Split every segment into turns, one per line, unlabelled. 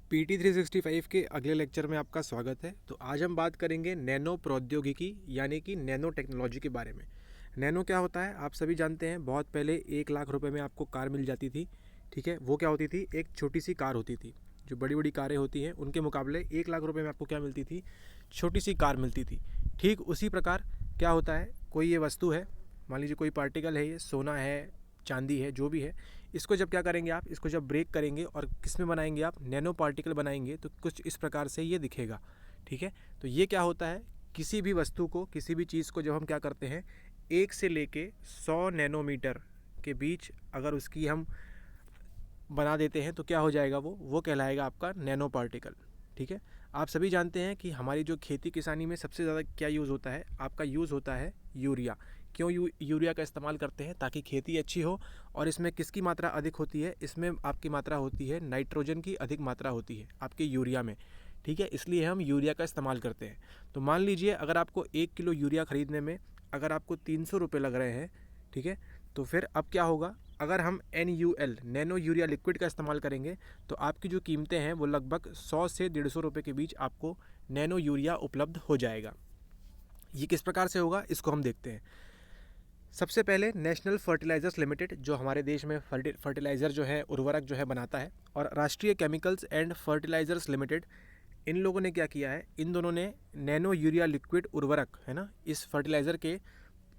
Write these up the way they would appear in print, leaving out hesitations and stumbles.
PT 365 के अगले lecture में आपका स्वागत है। तो आज हम बात करेंगे नैनो प्रौद्योगिकी यानी कि नैनो टेक्नोलॉजी के बारे में। नैनो क्या होता है आप सभी जानते हैं। बहुत पहले 1 लाख रुपए में आपको कार मिल जाती थी। ठीक है, वो क्या होती थी, एक छोटी सी कार होती थी। जो बड़ी बड़ी कारें होती हैं उनके मुकाबले 1 लाख रुपए में आपको क्या मिलती थी, छोटी सी कार मिलती थी। ठीक उसी प्रकार क्या होता है, कोई ये वस्तु है, मान लीजिए कोई पार्टिकल है, ये सोना है, चांदी है, जो भी है, इसको जब क्या करेंगे आप, इसको जब ब्रेक करेंगे और किस में बनाएंगे आप, नैनो पार्टिकल बनाएंगे, तो कुछ इस प्रकार से ये दिखेगा। ठीक है, तो ये क्या होता है, किसी भी वस्तु को, किसी भी चीज़ को जब हम क्या करते हैं, 1 से लेके 100 नैनोमीटर के बीच अगर उसकी हम बना देते हैं तो क्या हो जाएगा, वो कहलाएगा आपका नैनो पार्टिकल। ठीक है, आप सभी जानते हैं कि हमारी जो खेती किसानी में सबसे ज़्यादा क्या यूज़ होता है, आपका यूज़ होता है यूरिया। क्यों यूरिया का इस्तेमाल करते हैं, ताकि खेती अच्छी हो। और इसमें किसकी मात्रा अधिक होती है, इसमें आपकी मात्रा होती है नाइट्रोजन की, अधिक मात्रा होती है आपके यूरिया में। ठीक है, इसलिए हम यूरिया का इस्तेमाल करते हैं। तो मान लीजिए अगर आपको 1 किलो यूरिया ख़रीदने में अगर आपको 300 रुपये लग रहे हैं, ठीक है, तो फिर अब क्या होगा, अगर हम NUL नैनो यूरिया लिक्विड का इस्तेमाल करेंगे तो आपकी जो कीमतें हैं वो लगभग 100 से 150 रुपये के बीच आपको नैनो यूरिया उपलब्ध हो जाएगा। ये किस प्रकार से होगा, इसको हम देखते हैं। सबसे पहले नेशनल फर्टिलाइजर्स लिमिटेड, जो हमारे देश में फर्टिलाइज़र जो है, उर्वरक जो है बनाता है, और राष्ट्रीय केमिकल्स एंड फर्टिलाइजर्स लिमिटेड, इन लोगों ने क्या किया है, इन दोनों ने नैनो यूरिया लिक्विड उर्वरक है ना, इस फर्टिलाइज़र के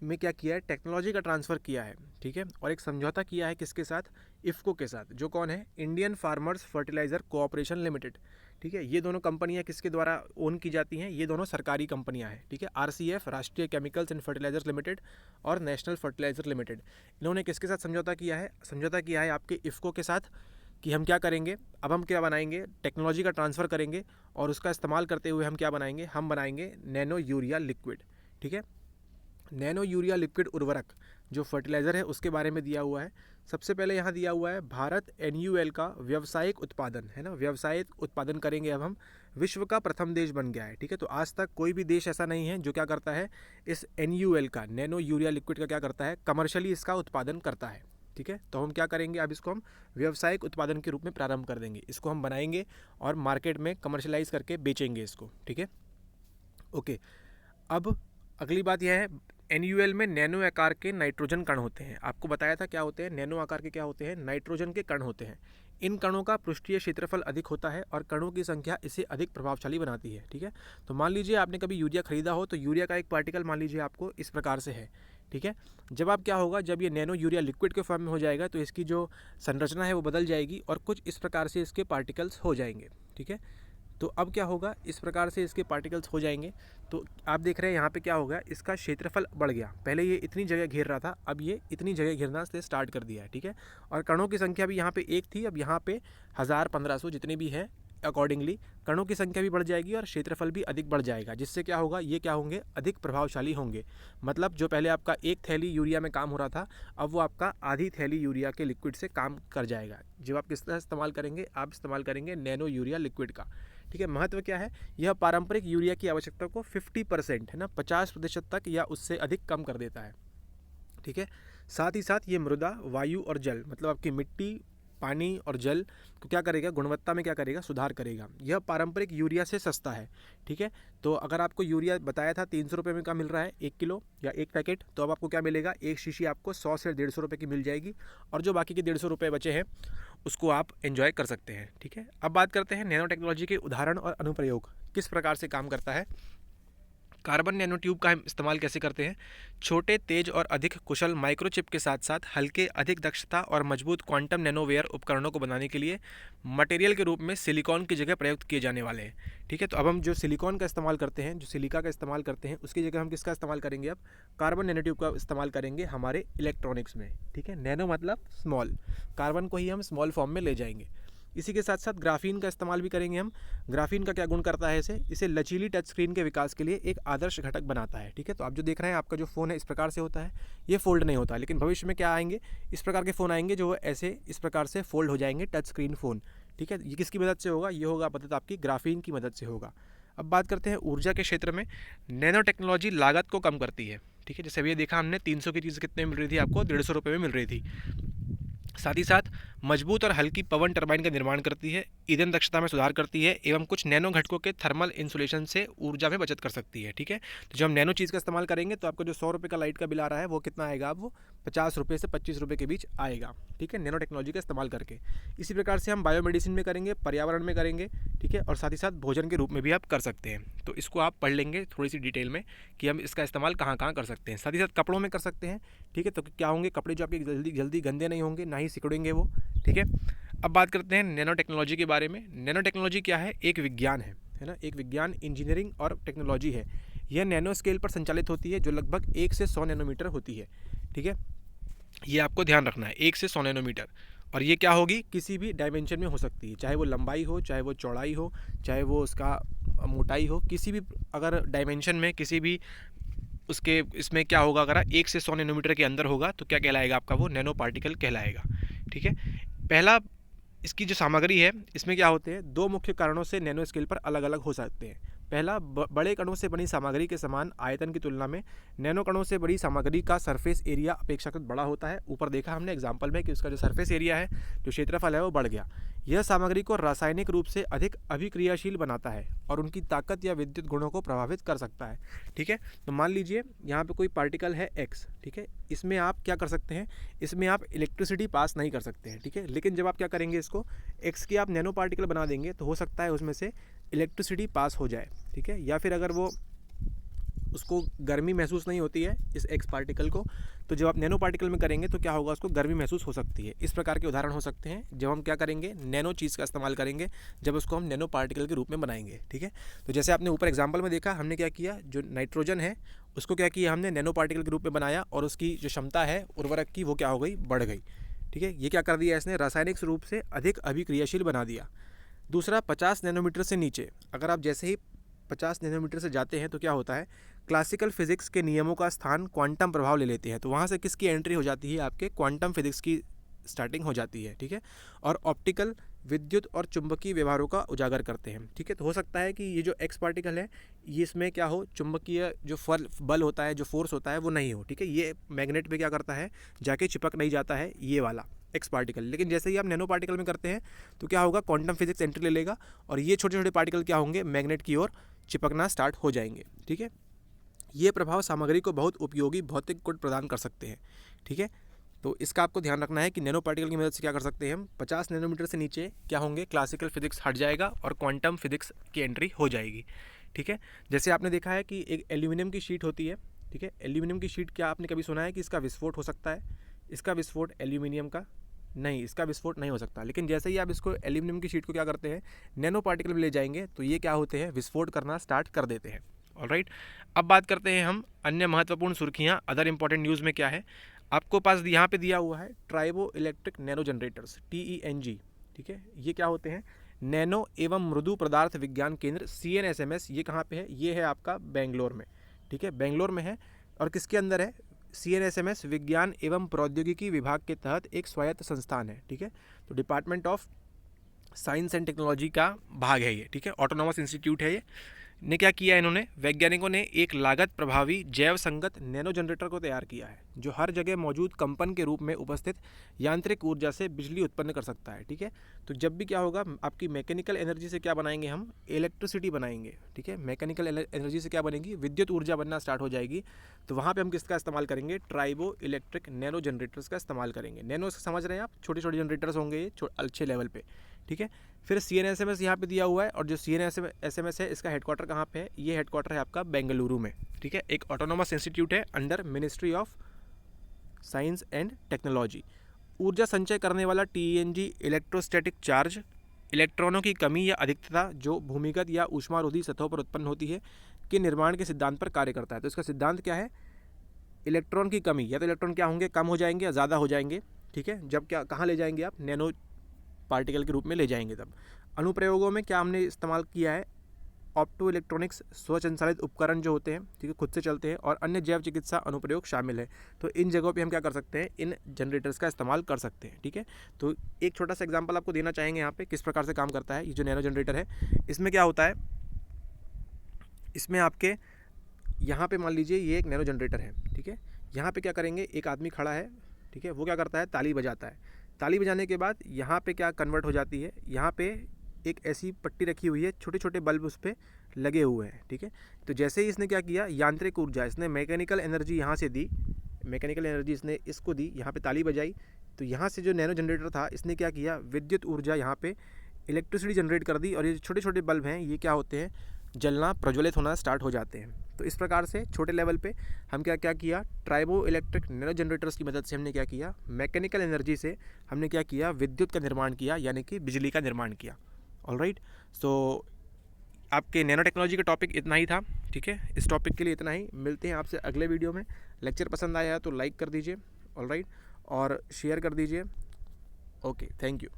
में क्या किया है, टेक्नोलॉजी का ट्रांसफ़र किया है। ठीक है, और एक समझौता किया है किसके साथ, इफ़को के साथ, जो कौन है, Indian farmers fertiliser cooperation limited. ठीक है, ये दोनों कंपनियां किसके द्वारा ओन की जाती हैं, ये दोनों सरकारी कंपनियां हैं। ठीक है, RCF राष्ट्रीय केमिकल्स एंड फर्टिलाइजर्स लिमिटेड और नेशनल फर्टिलाइजर लिमिटेड, इन्होंने किसके साथ समझौता किया है, समझौता किया है आपके इफ़को के साथ, कि हम क्या करेंगे, अब हम क्या बनाएंगे, टेक्नोलॉजी का ट्रांसफ़र करेंगे और उसका इस्तेमाल करते हुए हम क्या बनाएंगे, हम बनाएंगे नैनो यूरिया लिक्विड। ठीक है, नैनो यूरिया लिक्विड उर्वरक जो फर्टिलाइज़र है उसके बारे में दिया हुआ है। सबसे पहले यहाँ दिया हुआ है भारत NUL का व्यावसायिक उत्पादन, है ना, व्यावसायिक उत्पादन करेंगे अब हम, विश्व का प्रथम देश बन गया है। ठीक है, तो आज तक कोई भी देश ऐसा नहीं है जो क्या करता है, इस NUL का, नैनो यूरिया लिक्विड का क्या करता है, कमर्शियली इसका उत्पादन करता है। ठीक है, तो हम क्या करेंगे, अब इसको हम व्यावसायिक उत्पादन के रूप में प्रारंभ कर देंगे, इसको हम बनाएंगे और मार्केट में कमर्शलाइज करके बेचेंगे इसको। ठीक है, ओके। अब अगली बात यह है, NUL में नैनो आकार के नाइट्रोजन कण होते हैं। आपको बताया था क्या होते हैं, नैनो आकार के क्या होते हैं, नाइट्रोजन के कण होते हैं। इन कणों का पृष्ठीय क्षेत्रफल अधिक होता है और कणों की संख्या इसे अधिक प्रभावशाली बनाती है। ठीक है, तो मान लीजिए आपने कभी यूरिया खरीदा हो, तो यूरिया का एक पार्टिकल मान लीजिए आपको इस प्रकार से है। ठीक है, जब आप क्या होगा, जब ये नैनो यूरिया लिक्विड के फॉर्म में हो जाएगा तो इसकी जो संरचना है वो बदल जाएगी और कुछ इस प्रकार से इसके पार्टिकल्स हो जाएंगे। ठीक है, तो अब क्या होगा, इस प्रकार से इसके पार्टिकल्स हो जाएंगे। तो आप देख रहे हैं यहाँ पे क्या होगा, इसका क्षेत्रफल बढ़ गया। पहले ये इतनी जगह घेर रहा था, अब ये इतनी जगह घेरना से स्टार्ट कर दिया है। ठीक है, और कणों की संख्या भी यहाँ पे 1 थी, अब यहाँ पे 1000-1500 जितने भी हैं, अकॉर्डिंगली कणों की संख्या भी बढ़ जाएगी और क्षेत्रफल भी अधिक बढ़ जाएगा, जिससे क्या होगा, ये क्या होंगे, अधिक प्रभावशाली होंगे। मतलब जो पहले आपका 1 थैली यूरिया में काम हो रहा था, अब वो आपका आधी थैली यूरिया के लिक्विड से काम कर जाएगा। जब आप किस तरह इस्तेमाल करेंगे, आप इस्तेमाल करेंगे नैनो यूरिया लिक्विड का। ठीक है, महत्व क्या है, यह पारंपरिक यूरिया की आवश्यकता को 50% है ना, 50% तक या उससे अधिक कम कर देता है। ठीक है, साथ ही साथ ये मृदा, वायु और जल, मतलब आपकी मिट्टी, पानी और जल को क्या करेगा, गुणवत्ता में क्या करेगा, सुधार करेगा। यह पारंपरिक यूरिया से सस्ता है। ठीक है, तो अगर आपको यूरिया बताया था 300 रुपये में का मिल रहा है 1 किलो या 1 पैकेट, तो अब आपको क्या मिलेगा, एक शीशी आपको 100 से 150 रुपये की मिल जाएगी, और जो बाकी के 150 रुपये बचे हैं उसको आप एंजॉय कर सकते हैं। ठीक है, अब बात करते हैं नैनो टेक्नोलॉजी के उदाहरण और अनुप्रयोग, किस प्रकार से काम करता है। कार्बन नैनो ट्यूब का हम इस्तेमाल कैसे करते हैं, छोटे, तेज और अधिक कुशल माइक्रोचिप के साथ साथ हल्के, अधिक दक्षता और मजबूत क्वांटम नैनोवेयर उपकरणों को बनाने के लिए मटेरियल के रूप में सिलिकॉन की जगह प्रयुक्त किए जाने वाले हैं। ठीक है, तो अब हम जो सिलिकॉन का इस्तेमाल करते हैं, जो सिलिका का इस्तेमाल करते हैं, उसकी जगह हम किसका इस्तेमाल करेंगे, अब कार्बन नैनो ट्यूब का इस्तेमाल करेंगे हमारे इलेक्ट्रॉनिक्स में। ठीक है, नैनो मतलब स्मॉल, कार्बन को ही हम स्मॉल फॉर्म में ले जाएंगे। इसी के साथ साथ ग्राफीन का इस्तेमाल भी करेंगे हम। ग्राफीन का क्या गुण करता है, इसे लचीली टच स्क्रीन के विकास के लिए एक आदर्श घटक बनाता है। ठीक है, तो आप जो देख रहे हैं, आपका जो फ़ोन है इस प्रकार से होता है, ये फोल्ड नहीं होता, लेकिन भविष्य में क्या आएंगे, इस प्रकार के फ़ोन आएंगे जो ऐसे इस प्रकार से फोल्ड हो जाएंगे, टच स्क्रीन फ़ोन। ठीक है, ये किसकी मदद से होगा, ये होगा मदद आपकी ग्राफीन की मदद से होगा। अब बात करते हैं ऊर्जा के क्षेत्र में, नैनो टेक्नोलॉजी लागत को कम करती है। ठीक है, जैसे अभी ये देखा हमने, 300 की चीज़ कितने मिल रही थी आपको, 150 रुपये में मिल रही थी। साथ ही साथ मजबूत और हल्की पवन टरबाइन का निर्माण करती है, ईंधन दक्षता में सुधार करती है एवं कुछ नैनो घटकों के थर्मल इंसुलेशन से ऊर्जा में बचत कर सकती है। ठीक है, तो जब हम नैनो चीज़ का इस्तेमाल करेंगे तो आपको जो 100 रुपये का लाइट का बिल आ रहा है वो कितना आएगा, अब वो 50 रुपये से 25 रुपये के बीच आएगा। ठीक है, नैनो टेक्नोलॉजी का इस्तेमाल करके। इसी प्रकार से हम बायोमेडिसिन में करेंगे, पर्यावरण में करेंगे, ठीक है, और साथ ही साथ भोजन के रूप में भी आप कर सकते हैं। तो इसको आप पढ़ लेंगे थोड़ी सी डिटेल में कि हम इसका इस्तेमाल कहाँ कहाँ कर सकते हैं। साथ ही साथ कपड़ों में कर सकते हैं। ठीक है, तो क्या होंगे, कपड़े जो आपके जल्दी जल्दी गंदे नहीं होंगे, ना ही सिकुड़ेंगे वो। ठीक है, अब बात करते हैं नैनो टेक्नोलॉजी के बारे में। नैनो टेक्नोलॉजी क्या है, एक विज्ञान है ना, एक विज्ञान, इंजीनियरिंग और टेक्नोलॉजी है। यह नैनो स्केल पर संचालित होती है, जो लगभग 1 से 100 नैनोमीटर होती है। ठीक है, ये आपको ध्यान रखना है, 1 से 100 नैनोमीटर। और ये क्या होगी, किसी भी डायमेंशन में हो सकती है, चाहे वो लंबाई हो, चाहे वो चौड़ाई हो, चाहे वो उसका मोटाई हो, किसी भी अगर डायमेंशन में किसी भी उसके इसमें क्या होगा, अगर 1 से 100 नैनोमीटर के अंदर होगा तो क्या कहलाएगा, आपका वो नैनो पार्टिकल कहलाएगा। ठीक है, पहला इसकी जो सामग्री है, इसमें क्या होते हैं, दो मुख्य कारणों से नैनो स्केल पर अलग अलग हो सकते हैं। पहला, बड़े कणों से बनी सामग्री के समान आयतन की तुलना में नैनो कणों से बड़ी सामग्री का सरफेस एरिया अपेक्षाकृत बड़ा होता है। ऊपर देखा हमने एग्जाम्पल में कि उसका जो सरफेस एरिया है, जो क्षेत्रफल है, वो बढ़ गया। यह सामग्री को रासायनिक रूप से अधिक अभिक्रियाशील बनाता है और उनकी ताकत या विद्युत गुणों को प्रभावित कर सकता है। ठीक है, तो मान लीजिए यहाँ पे कोई पार्टिकल है एक्स। ठीक है, इसमें आप क्या कर सकते हैं, इसमें आप इलेक्ट्रिसिटी पास नहीं कर सकते हैं। ठीक है, लेकिन जब आप क्या करेंगे, इसको एक्स की आप नैनो पार्टिकल बना देंगे तो हो सकता है उसमें से इलेक्ट्रिसिटी पास हो जाए। ठीक है, या फिर अगर वो उसको गर्मी महसूस नहीं होती है इस एक्स पार्टिकल को, तो जब आप नैनो पार्टिकल में करेंगे तो क्या होगा, उसको गर्मी महसूस हो सकती है। इस प्रकार के उदाहरण हो सकते हैं जब हम क्या करेंगे, नैनो चीज़ का इस्तेमाल करेंगे, जब उसको हम नैनो पार्टिकल के रूप में बनाएंगे। ठीक है, तो जैसे आपने ऊपर एग्जाम्पल में देखा, हमने क्या किया, जो नाइट्रोजन है उसको क्या किया, हमने नैनो पार्टिकल के रूप में बनाया और उसकी जो क्षमता है उर्वरक की, वो क्या हो गई, बढ़ गई। ठीक है, ये क्या कर दिया इसने, रासायनिक रूप से अधिक अभिक्रियाशील बना दिया। दूसरा, 50 नैनोमीटर से नीचे, अगर आप जैसे ही 50 नैनोमीटर से जाते हैं तो क्या होता है, क्लासिकल फिजिक्स के नियमों का स्थान क्वांटम प्रभाव ले लेते हैं। तो वहाँ से किसकी एंट्री हो जाती है, आपके क्वांटम फिजिक्स की स्टार्टिंग हो जाती है। ठीक है, और ऑप्टिकल, विद्युत और चुंबकीय व्यवहारों का उजागर करते हैं। ठीक है, तो हो सकता है कि ये जो एक्स पार्टिकल है, ये इसमें क्या हो, चुंबकीय जो बल होता है, जो फोर्स होता है, वो नहीं हो। ठीक है, ये मैग्नेट पे क्या करता है, जाके चिपक नहीं जाता है ये वाला एक्स पार्टिकल। लेकिन जैसे ही आप नैनो पार्टिकल में करते हैं तो क्या होगा, क्वांटम फिजिक्स एंट्री ले लेगा और ये छोटे छोटे पार्टिकल क्या होंगे, मैग्नेट की ओर चिपकना स्टार्ट हो जाएंगे। ठीक है, ये प्रभाव सामग्री को बहुत उपयोगी भौतिक गुण प्रदान कर सकते हैं। ठीक है, तो इसका आपको ध्यान रखना है कि नैनो पार्टिकल की मदद से क्या कर सकते हैं हम, 50 नैनोमीटर से नीचे क्या होंगे, क्लासिकल फिजिक्स हट जाएगा और क्वांटम फिजिक्स की एंट्री हो जाएगी। ठीक है, जैसे आपने देखा है कि एक एल्यूमिनियम की शीट होती है। ठीक है, एल्यूमिनियम की शीट, क्या आपने कभी सुना है कि इसका विस्फोट हो सकता है? इसका विस्फोट एल्यूमिनियम का नहीं, इसका विस्फोट नहीं हो सकता। लेकिन जैसे ही आप इसको एल्यूमिनियम की शीट को क्या करते हैं, नैनो पार्टिकल में ले जाएंगे तो ये क्या होते हैं, विस्फोट करना स्टार्ट कर देते हैं। ऑलराइट, अब बात करते हैं हम अन्य महत्वपूर्ण सुर्खियाँ, अदर इंपॉर्टेंट न्यूज़ में क्या है। आपको पास यहाँ पे दिया हुआ है tribo electric nano generators, TENG। ठीक है, ये क्या होते हैं, नैनो एवं मृदु पदार्थ विज्ञान केंद्र, CNSMS। ये कहाँ पे है, ये है आपका बेंगलोर में। ठीक है, बेंगलोर में है और किसके अंदर है, CNSMS विज्ञान एवं प्रौद्योगिकी विभाग के तहत एक स्वायत्त संस्थान है। ठीक है, तो department of science and technology का भाग है ये। ठीक है, ऑटोनॉमस इंस्टीट्यूट है ये। ने क्या किया, इन्होंने वैज्ञानिकों ने एक लागत प्रभावी जैव संगत नैनो जनरेटर को तैयार किया है, जो हर जगह मौजूद कंपन के रूप में उपस्थित यांत्रिक ऊर्जा से बिजली उत्पन्न कर सकता है। ठीक है, तो जब भी क्या होगा, आपकी मैकेनिकल एनर्जी से क्या बनाएंगे हम, इलेक्ट्रिसिटी बनाएंगे। ठीक है, मैकेनिकल एनर्जी से क्या बनेगी, विद्युत ऊर्जा बनना स्टार्ट हो जाएगी। तो वहाँ पर हम किसका इस्तेमाल करेंगे, ट्राइबो इलेक्ट्रिक नैनो जनरेटर्स का इस्तेमाल करेंगे। नैनो समझ रहे हैं आप, छोटे छोटे जनरेटर्स होंगे ये अच्छे लेवल पर। ठीक है, फिर CNSMS यहाँ पे दिया हुआ है और जो CNSMS है इसका हेडक्वार्टर कहाँ पे है, ये हेडक्वार्टर है आपका बेंगलुरु में। ठीक है, एक ऑटोनोमस इंस्टीट्यूट है under ministry of science and technology. ऊर्जा संचय करने वाला TENG इलेक्ट्रोस्टैटिक चार्ज, इलेक्ट्रॉनों की कमी या अधिकता जो भूमिगत या ऊष्मारोधी सतहों पर उत्पन्न होती है, के निर्माण के सिद्धांत पर कार्य करता है। तो इसका सिद्धांत क्या है, इलेक्ट्रॉन की कमी, या तो इलेक्ट्रॉन क्या होंगे, कम हो जाएंगे या ज़्यादा हो जाएंगे। ठीक है, जब क्या कहाँ ले जाएंगे आप, नैनो पार्टिकल के रूप में ले जाएंगे। तब अनुप्रयोगों में क्या हमने इस्तेमाल किया है, ऑप्टो इलेक्ट्रॉनिक्स स्वचालित उपकरण जो होते हैं, ठीक है, खुद से चलते हैं, और अन्य जैव चिकित्सा अनुप्रयोग शामिल है। तो इन जगहों पे हम क्या कर सकते हैं, इन जनरेटर्स का इस्तेमाल कर सकते हैं। ठीक है, तो एक छोटा सा एग्जांपल आपको देना चाहेंगे यहाँ पे किस प्रकार से काम करता है ये जो नैनो जनरेटर है। इसमें क्या होता है, इसमें आपके यहाँ पे मान लीजिए ये एक नैनो जनरेटर है। ठीक है, यहाँ पे क्या करेंगे, एक आदमी खड़ा है। ठीक है, वो क्या करता है, ताली बजाता है। ताली बजाने के बाद यहाँ पे क्या कन्वर्ट हो जाती है, यहाँ पे एक ऐसी पट्टी रखी हुई है, छोटे छोटे बल्ब उस पर लगे हुए हैं, ठीक है। तो जैसे ही इसने क्या किया, यांत्रिक ऊर्जा, इसने मैकेनिकल एनर्जी यहाँ से दी, मैकेनिकल एनर्जी इसने इसको दी, यहाँ पे ताली बजाई, तो यहाँ से जो नैनो जनरेटर था इसने क्या किया, विद्युत ऊर्जा यहाँ पे इलेक्ट्रिसिटी जनरेट कर दी, और ये छोटे छोटे बल्ब हैं ये क्या होते हैं, जलना, प्रज्वलित होना स्टार्ट हो जाते हैं। तो इस प्रकार से छोटे लेवल पे हम क्या क्या किया, ट्राइबो इलेक्ट्रिक नैनो जनरेटर्स की मदद से हमने क्या किया, मैकेनिकल एनर्जी से हमने क्या किया, विद्युत का निर्माण किया, यानी कि बिजली का निर्माण किया। ऑलराइट, सो आपके नैनो टेक्नोलॉजी का टॉपिक इतना ही था, ठीक है। इस टॉपिक के लिए इतना ही, मिलते हैं आपसे अगले वीडियो में। लेक्चर पसंद आया तो लाइक कर दीजिए, ऑलराइट, और शेयर कर दीजिए। Okay, thank you.